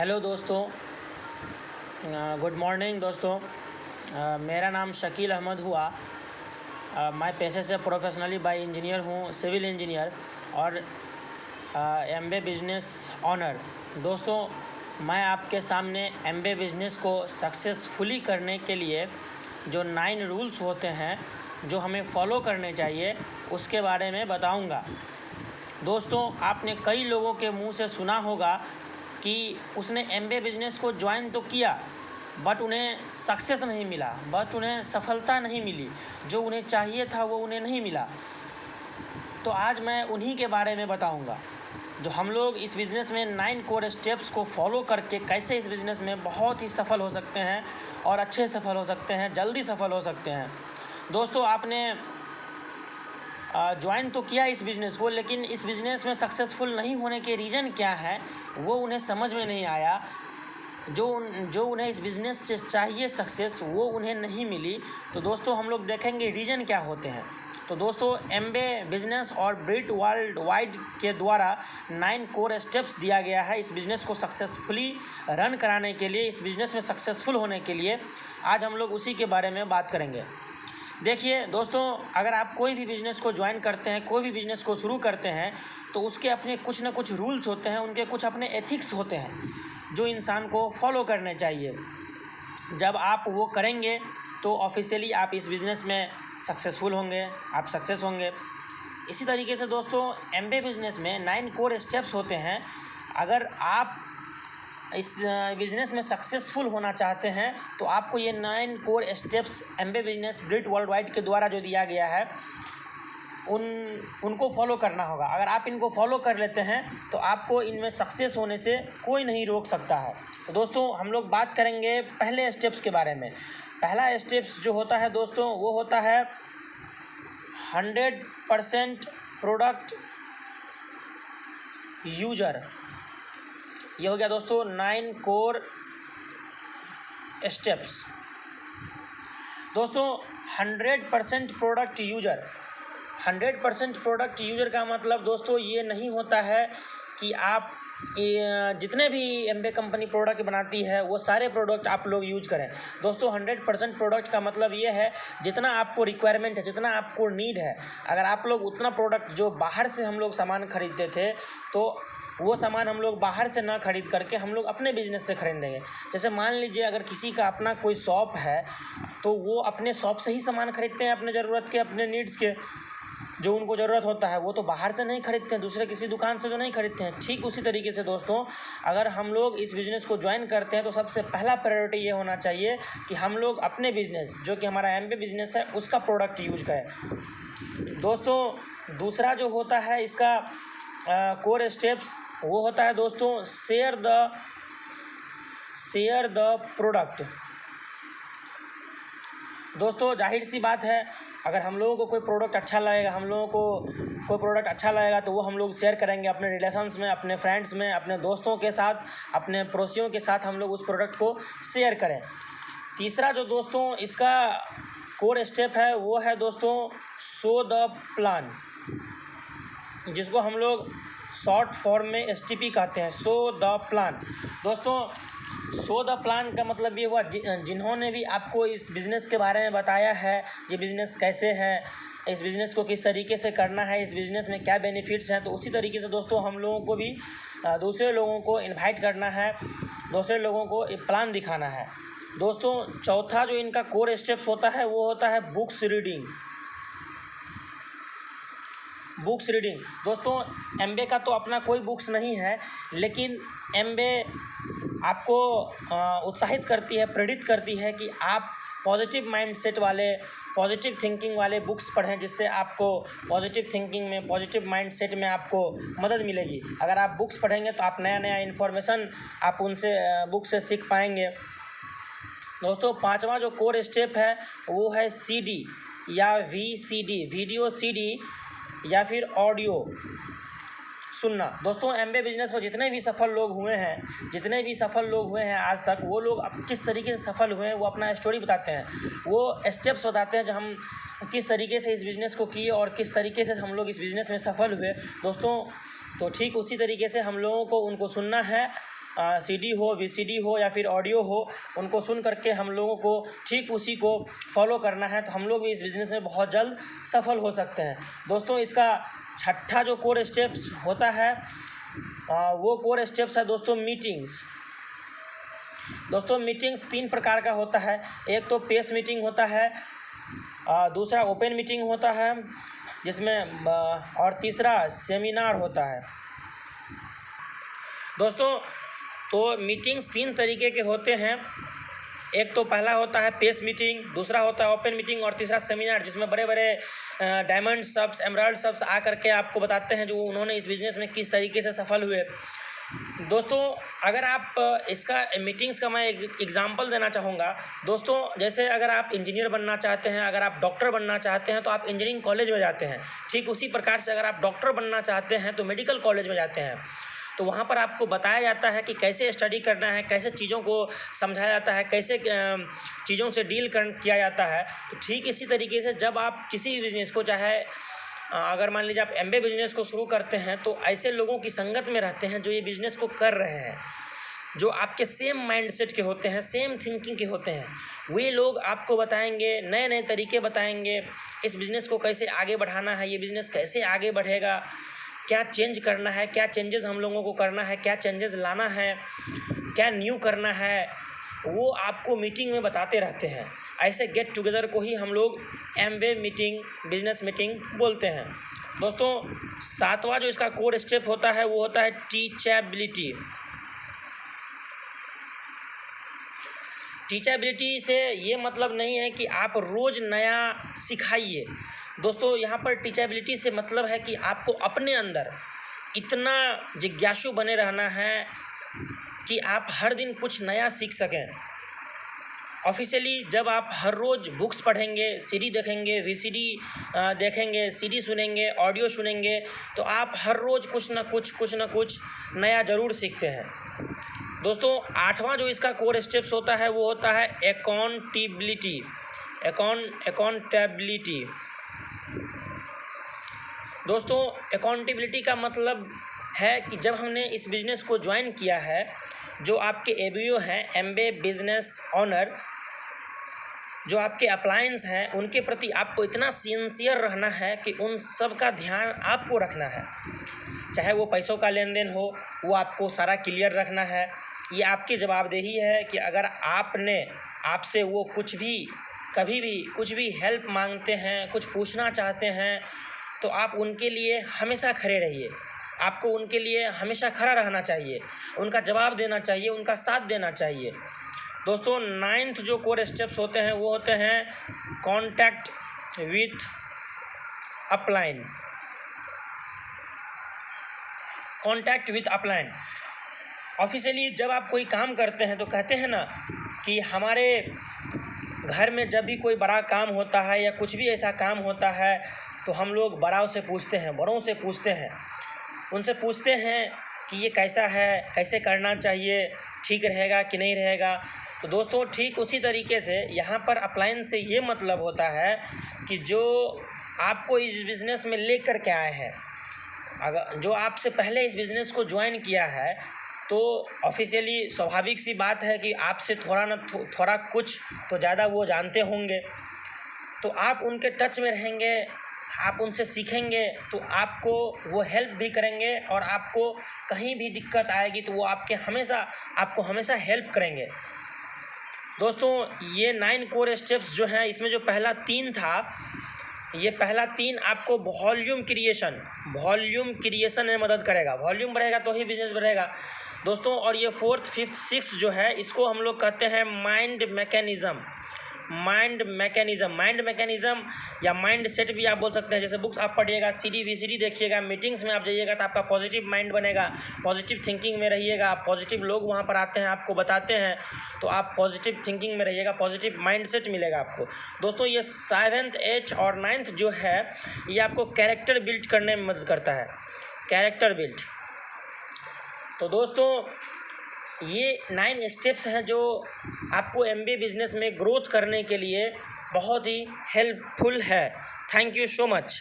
Hello दोस्तों, good morning दोस्तों। मेरा नाम शकील अहमद हुआ। मैं पेशे से प्रोफेशनली बाय इंजीनियर हूँ, सिविल इंजीनियर और एमबीए बिजनेस ऑनर। दोस्तों, मैं आपके सामने एमबीए बिजनेस को सक्सेसफुली करने के लिए जो 9 रूल्स होते हैं जो हमें फॉलो करने चाहिए उसके बारे में बताऊंगा। दोस्तों, आपने कई लोगों के मुंह से सुना होगा कि उसने एमबीए बिजनेस को ज्वाइन तो किया बट उन्हें सक्सेस नहीं मिला, बट उन्हें सफलता नहीं मिली, जो उन्हें चाहिए था वो उन्हें नहीं मिला। तो आज मैं उन्हीं के बारे में बताऊंगा जो हम लोग इस बिज़नेस में 9 कोर स्टेप्स को फॉलो करके कैसे इस बिज़नेस में बहुत ही सफल हो सकते हैं और अच्छे सफल हो सकते हैं, जल्दी सफल हो सकते हैं। दोस्तों, आपने ज्वाइन तो किया इस बिज़नेस को, लेकिन इस बिज़नेस में सक्सेसफुल नहीं होने के रीज़न क्या है वो उन्हें समझ में नहीं आया। जो उन्हें इस बिज़नेस से चाहिए सक्सेस वो उन्हें नहीं मिली। तो दोस्तों, हम लोग देखेंगे रीज़न क्या होते हैं। तो दोस्तों, एमबीए बिजनेस और ब्रिट वर्ल्ड वाइड के द्वारा 9 कोर स्टेप्स दिया गया है इस बिज़नेस को सक्सेसफुली रन कराने के लिए, इस बिज़नेस में सक्सेसफुल होने के लिए। आज हम लोग उसी के बारे में बात करेंगे। देखिए दोस्तों, अगर आप कोई भी बिज़नेस को ज्वाइन करते हैं, कोई भी बिज़नेस को शुरू करते हैं, तो उसके अपने कुछ ना कुछ रूल्स होते हैं, उनके कुछ अपने एथिक्स होते हैं जो इंसान को फॉलो करने चाहिए। जब आप वो करेंगे तो ऑफिशियली आप इस बिज़नेस में सक्सेसफुल होंगे, आप सक्सेस होंगे। इसी तरीके से दोस्तों, एमबीए बिज़नेस में 9 कोर स्टेप्स होते हैं। अगर आप इस बिज़नेस में सक्सेसफुल होना चाहते हैं तो आपको ये 9 core steps MBA business Brit World Wide के द्वारा जो दिया गया है उनको फॉलो करना होगा। अगर आप इनको फॉलो कर लेते हैं तो आपको इनमें सक्सेस होने से कोई नहीं रोक सकता है। तो दोस्तों, हम लोग बात करेंगे पहले स्टेप्स के बारे में। पहला स्टेप्स जो होता है दोस्तों, वो होता है 100% प्रोडक्ट यूजर। ये हो गया दोस्तों 9 कोर स्टेप्स। दोस्तों, 100% प्रोडक्ट यूजर। 100% प्रोडक्ट यूजर का मतलब दोस्तों ये नहीं होता है कि आप जितने भी एमबीए कंपनी प्रोडक्ट बनाती है वो सारे प्रोडक्ट आप लोग यूज करें। दोस्तों, 100% प्रोडक्ट का मतलब ये है जितना आपको रिक्वायरमेंट है, जितना आपको नीड है, अगर आप लोग उतना प्रोडक्ट जो बाहर से हम लोग सामान खरीदते थे तो वो सामान हम लोग बाहर से ना खरीद करके हम लोग अपने बिज़नेस से खरीदेंगे। जैसे मान लीजिए अगर किसी का अपना कोई शॉप है तो वो अपने शॉप से ही सामान खरीदते हैं, अपने ज़रूरत के, अपने नीड्स के, जो उनको ज़रूरत होता है वो तो बाहर से नहीं खरीदते हैं, दूसरे किसी दुकान से तो नहीं खरीदते हैं। ठीक उसी तरीके से दोस्तों, अगर हम लोग इस बिज़नेस को ज्वाइन करते हैं तो सबसे पहला प्रायोरिटी ये होना चाहिए कि हम लोग अपने बिज़नेस, जो कि हमारा एमबीए बिज़नेस है, उसका प्रोडक्ट यूज करें। दोस्तों, दूसरा जो होता है इसका कोर स्टेप्स, वो होता है दोस्तों शेयर द प्रोडक्ट। दोस्तों, जाहिर सी बात है, अगर हम लोगों को कोई प्रोडक्ट अच्छा लगेगा, हम लोगों को कोई प्रोडक्ट अच्छा लगेगा तो वो हम लोग शेयर करेंगे अपने रिलेशंस में, अपने फ्रेंड्स में, अपने दोस्तों के साथ, अपने पड़ोसियों के साथ हम लोग उस प्रोडक्ट को शेयर करें। तीसरा जो दोस्तों इसका कोर स्टेप है वो है दोस्तों शो द प्लान, जिसको हम लोग शॉर्ट फॉर्म में एसटीपी कहते हैं, शो द प्लान। दोस्तों, शो द प्लान का मतलब ये हुआ जिन्होंने भी आपको इस बिज़नेस के बारे में बताया है, ये बिज़नेस कैसे है, इस बिज़नेस को किस तरीके से करना है, इस बिज़नेस में क्या बेनिफिट्स हैं, तो उसी तरीके से दोस्तों हम लोगों को भी दूसरे लोगों को इनवाइट करना है, दूसरे लोगों को एक प्लान दिखाना है। दोस्तों, चौथा जो इनका कोर स्टेप्स होता है वो होता है बुक्स रीडिंग। बुक्स रीडिंग दोस्तों, एमबीए का तो अपना कोई बुक्स नहीं है, लेकिन एमबीए आपको उत्साहित करती है, प्रेरित करती है कि आप पॉजिटिव माइंडसेट वाले, पॉजिटिव थिंकिंग वाले बुक्स पढ़ें, जिससे आपको पॉजिटिव थिंकिंग में, पॉजिटिव माइंडसेट में आपको मदद मिलेगी। अगर आप बुक्स पढ़ेंगे तो आप नया नया इन्फॉर्मेशन आप उनसे बुक से सीख पाएंगे। दोस्तों, पांचवा जो कोर स्टेप है वो है सीडी या वीसीडी, वीडियो सीडी या फिर ऑडियो सुनना। दोस्तों, एमबीए बिजनेस में जितने भी सफल लोग हुए हैं आज तक, वो लोग अब किस तरीके से सफल हुए हैं वो अपना स्टोरी बताते हैं, वो स्टेप्स बताते हैं जो हम किस तरीके से इस बिज़नेस को किए और किस तरीके से हम लोग इस बिज़नेस में सफल हुए। दोस्तों, तो ठीक उसी तरीके से हम लोगों को उनको सुनना है CD हो, VCD हो या फिर ऑडियो हो, उनको सुन करके हम लोगों को ठीक उसी को फॉलो करना है, तो हम लोग भी इस बिज़नेस में बहुत जल्द सफल हो सकते हैं। दोस्तों, इसका छठा जो कोर स्टेप्स होता है वो कोर स्टेप्स है दोस्तों मीटिंग्स। दोस्तों, मीटिंग्स 3 प्रकार का होता है। एक तो पेस मीटिंग होता है, दूसरा ओपन मीटिंग होता है जिसमें और तीसरा सेमिनार होता है। दोस्तों, तो मीटिंग्स 3 तरीके के होते हैं। एक तो पहला होता है पेस मीटिंग, दूसरा होता है ओपन मीटिंग और तीसरा सेमिनार, जिसमें बड़े बड़े डायमंड सब्स, एमराल्ड सब्स आ करके आपको बताते हैं जो उन्होंने इस बिज़नेस में किस तरीके से सफल हुए। दोस्तों, अगर आप इसका मीटिंग्स का मैं एग्जांपल देना चाहूँगा। दोस्तों, जैसे अगर आप इंजीनियर बनना चाहते हैं, अगर आप डॉक्टर बनना चाहते हैं तो आप इंजीनियरिंग कॉलेज में जाते हैं। ठीक उसी प्रकार से अगर आप डॉक्टर बनना चाहते हैं तो मेडिकल कॉलेज में जाते हैं। तो वहाँ पर आपको बताया जाता है कि कैसे स्टडी करना है, कैसे चीज़ों को समझाया जाता है, कैसे चीज़ों से डील किया जाता है। तो ठीक इसी तरीके से जब आप किसी बिजनेस को, चाहे अगर मान लीजिए आप MBA बिजनेस को शुरू करते हैं, तो ऐसे लोगों की संगत में रहते हैं जो ये बिज़नेस को कर रहे हैं, जो आपके सेम माइंडसेट के होते हैं, सेम थिंकिंग के होते हैं। वे लोग आपको बताएंगे, नए नए तरीके बताएंगे, इस बिज़नेस को कैसे आगे बढ़ाना है, ये बिज़नेस कैसे आगे बढ़ेगा, क्या चेंज करना है, क्या चेंजेस हम लोगों को करना है, क्या चेंजेस लाना है, क्या न्यू करना है, वो आपको मीटिंग में बताते रहते हैं। ऐसे गेट टुगेदर को ही हम लोग MBA मीटिंग, बिजनेस मीटिंग बोलते हैं। दोस्तों, 7वां जो इसका कोर स्टेप होता है वो होता है टीचेबिलिटी। टीचेबिलिटी से ये मतलब नहीं है कि आप रोज़ नया सिखाइए। दोस्तों, यहाँ पर टीचेबिलिटी से मतलब है कि आपको अपने अंदर इतना जिज्ञासु बने रहना है कि आप हर दिन कुछ नया सीख सकें। ऑफिशियली जब आप हर रोज़ बुक्स पढ़ेंगे, CD देखेंगे, VCD देखेंगे, CD सुनेंगे, ऑडियो सुनेंगे, तो आप हर रोज़ कुछ ना कुछ नया ज़रूर सीखते हैं। दोस्तों, 8वां जो इसका कोर स्टेप्स होता है वो होता है अकाउंटेबिलिटी। अकाउंटेबिलिटी दोस्तों, अकाउंटेबिलिटी का मतलब है कि जब हमने इस बिज़नेस को ज्वाइन किया है, जो आपके ABO हैं, MBA बिजनेस ऑनर, जो आपके अप्लायंस हैं, उनके प्रति आपको इतना सिंसियर रहना है कि उन सब का ध्यान आपको रखना है। चाहे वो पैसों का लेन देन हो, वो आपको सारा क्लियर रखना है। ये आपकी जवाबदेही है कि अगर आपसे वो कभी भी कुछ भी हेल्प मांगते हैं, कुछ पूछना चाहते हैं, तो आप उनके लिए हमेशा खड़े रहिए। आपको उनके लिए हमेशा खड़ा रहना चाहिए, उनका जवाब देना चाहिए, उनका साथ देना चाहिए। दोस्तों, 9th जो कोर स्टेप्स होते हैं वो होते हैं contact with upline. Contact with upline, officially जब आप कोई काम करते हैं तो कहते हैं ना कि हमारे घर में जब भी कोई बड़ा काम होता है या कुछ भी ऐसा काम होता है तो हम लोग बड़ों से पूछते हैं, उनसे पूछते हैं कि ये कैसा है, कैसे करना चाहिए, ठीक रहेगा कि नहीं रहेगा। तो दोस्तों, ठीक उसी तरीके से यहाँ पर अपलाइन से ये मतलब होता है कि जो आपको इस बिज़नेस में लेकर के आए हैं, अगर जो आपसे पहले इस बिज़नेस को ज्वाइन किया है, तो ऑफिशियली स्वाभाविक सी बात है कि आपसे थोड़ा कुछ तो ज़्यादा वो जानते होंगे। तो आप उनके टच में रहेंगे, आप उनसे सीखेंगे, तो आपको वो हेल्प भी करेंगे और आपको कहीं भी दिक्कत आएगी तो वो आपको हमेशा हेल्प करेंगे। दोस्तों, ये 9 कोर स्टेप्स जो हैं, इसमें जो पहला 3 था, ये पहला 3 आपको वॉल्यूम क्रिएशन में मदद करेगा। वॉल्यूम बढ़ेगा तो ही बिजनेस बढ़ेगा दोस्तों। और ये 4th, 5th, 6th जो है, इसको हम लोग कहते हैं माइंड मैकेनिज़्म या माइंड सेट भी आप बोल सकते हैं। जैसे बुक्स आप पढ़िएगा, CD VCD देखिएगा, मीटिंग्स में आप जाइएगा तो आपका पॉजिटिव माइंड बनेगा, पॉजिटिव थिंकिंग में रहिएगा। पॉजिटिव लोग वहाँ पर आते हैं, आपको बताते हैं, तो आप पॉजिटिव थिंकिंग में रहिएगा, पॉजिटिव माइंड सेट मिलेगा आपको। दोस्तों, ये 7th, 8th और 9th जो है, ये आपको कैरेक्टर बिल्ड करने में मदद करता है, कैरेक्टर बिल्ड। तो दोस्तों, ये 9 स्टेप्स हैं जो आपको MBA बिजनेस में ग्रोथ करने के लिए बहुत ही हेल्पफुल है। Thank you so much.